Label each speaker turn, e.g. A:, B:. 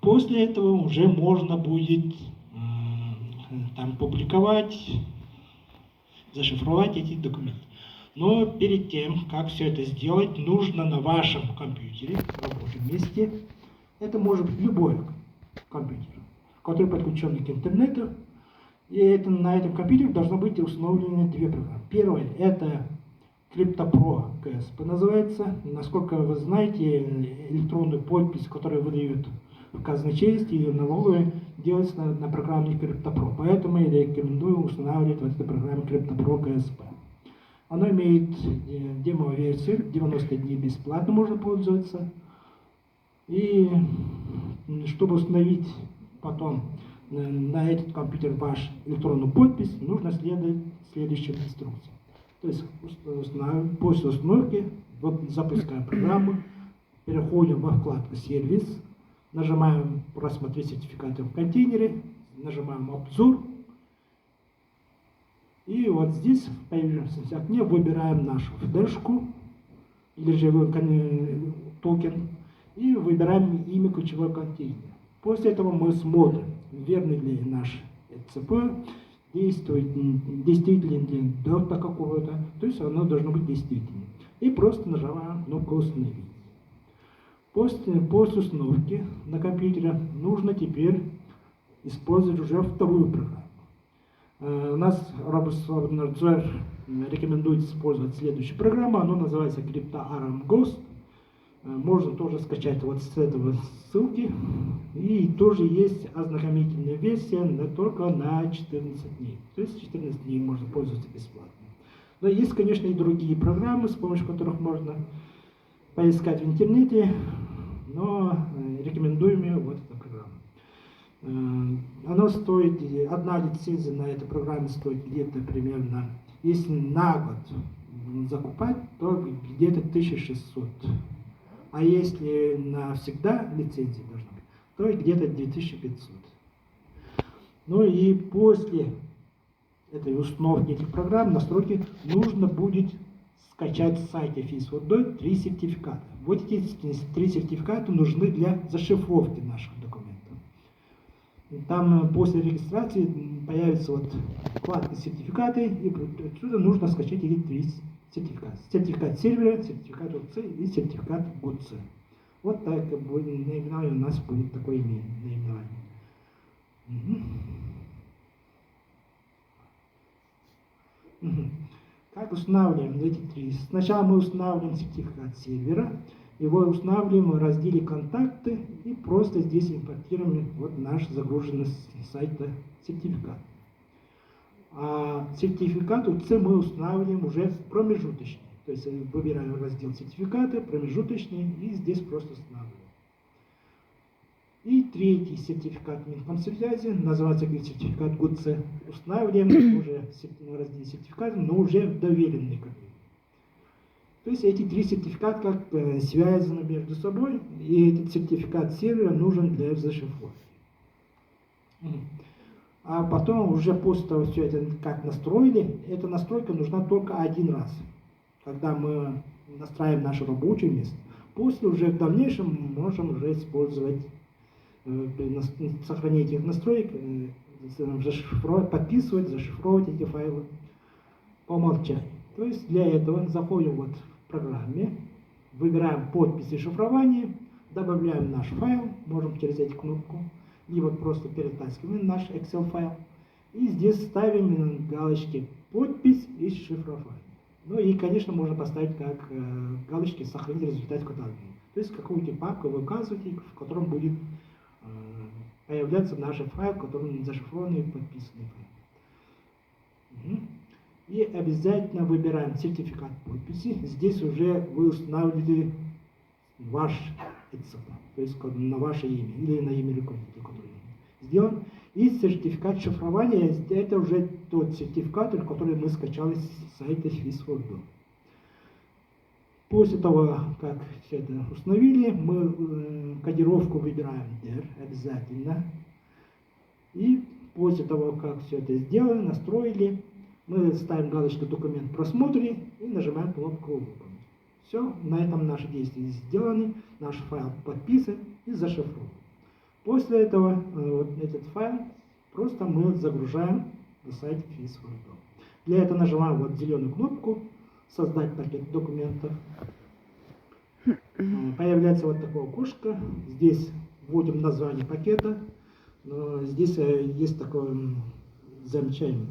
A: После этого уже можно будет там публиковать, зашифровать эти документы. Но перед тем, как все это сделать, нужно на вашем компьютере, в рабочем месте, это может быть любой компьютер, который подключен к интернету, и на этом компьютере должно быть установлены две программы. Первая – это CryptoPro KSP называется. Насколько вы знаете, электронную подпись, которую выдают в казначействе или налоговые, делается на программе CryptoPro. Поэтому я рекомендую устанавливать вот эту программу CryptoPro KSP. Она имеет демо-версию, 90 дней бесплатно можно пользоваться. И чтобы установить потом на этот компьютер вашу электронную подпись, нужно следовать следующим инструкциям. То есть после установки запускаем программу, переходим во вкладку «Сервис», нажимаем «Просмотреть сертификаты в контейнере», нажимаем «Обзор». И вот здесь в появившемся окне выбираем нашу флешку или же токен и выбираем имя ключевого контейнера. После этого мы смотрим, верный ли наш ЦП, действителен ли дата какого-то, то есть оно должно быть действительным. И просто нажимаем кнопку «Установить». После установки на компьютере нужно теперь использовать уже вторую программу. У нас Robotswap рекомендует использовать следующую программу, она называется CryptoArm Ghost. Можно тоже скачать вот с этого ссылки. И тоже есть ознакомительная версия, но только на 14 дней. То есть 14 дней можно пользоваться бесплатно. Но есть, конечно, и другие программы, с помощью которых можно поискать в интернете, но рекомендуем вот эту программу. Она стоит, одна лицензия на этой программе стоит где-то примерно, если на год закупать, то где-то 1600. А если навсегда лицензия должна быть, то где-то 2500. Ну и после этой установки этих программ, настройки, нужно будет скачать с сайта FIS4DOI 3 сертификата. Вот эти 3 сертификата нужны для зашифровки наших документов. Там после регистрации появится вот вкладка «Сертификаты», и отсюда нужно скачать эти 3 сертификата. Сертификат сервера, сертификат ОЦ и сертификат ГОЦ. Вот так наименование у нас будет такое наименование. Как устанавливаем эти 3? Сначала мы устанавливаем сертификат сервера, его устанавливаем в разделе «Контакты» и просто здесь импортируем вот наш загруженный с сайта сертификат. А сертификат УЦ мы устанавливаем уже промежуточный. То есть выбираем раздел «Сертификаты», промежуточный, и здесь просто устанавливаем. И третий сертификат Минкомсвязи, называется сертификат ГУЦ, устанавливаем уже в разделе «Сертификаты», но уже в доверенный кабинет. То есть эти 3 сертификата как связаны между собой, и этот сертификат сервера нужен для зашифровки. А потом, уже после того, все это как настроили, эта настройка нужна только один раз, когда мы настраиваем наше рабочее место. После уже в дальнейшем мы можем уже использовать, сохранить этих настроек, подписывать, зашифровать эти файлы по умолчанию. То есть для этого заходим вот в программе, выбираем подпись и шифрование, добавляем наш файл, можем через эту кнопку, либо просто перетаскиваем наш Excel файл. И здесь ставим галочки «Подпись» и «Шифрование». Ну и, конечно, можно поставить как галочки «Сохранить результат каталога». То есть какую-то папку вы указываете, в котором будет появляться наш файл, в котором зашифрованный и подписанный файл. И обязательно выбираем сертификат подписи. Здесь уже вы устанавливаете ваш ЭЦП, то есть на ваше имя или на имя руководителя, который сделан. И сертификат шифрования – это уже тот сертификат, который мы скачали с сайта FIS4DOI. После того, как все это установили, мы кодировку выбираем DER обязательно. И после того, как все это сделали, настроили, мы ставим галочку «Документ просмотре» и нажимаем кнопку «Выполнить». Все, на этом наши действия сделаны, наш файл подписан, и зашифровываем. После этого вот этот файл просто мы загружаем на сайт FIS.Wordom. Для этого нажимаем вот зеленую кнопку «Создать пакет документов». Появляется вот такое окошко. Здесь вводим название пакета. Здесь есть такое замечание.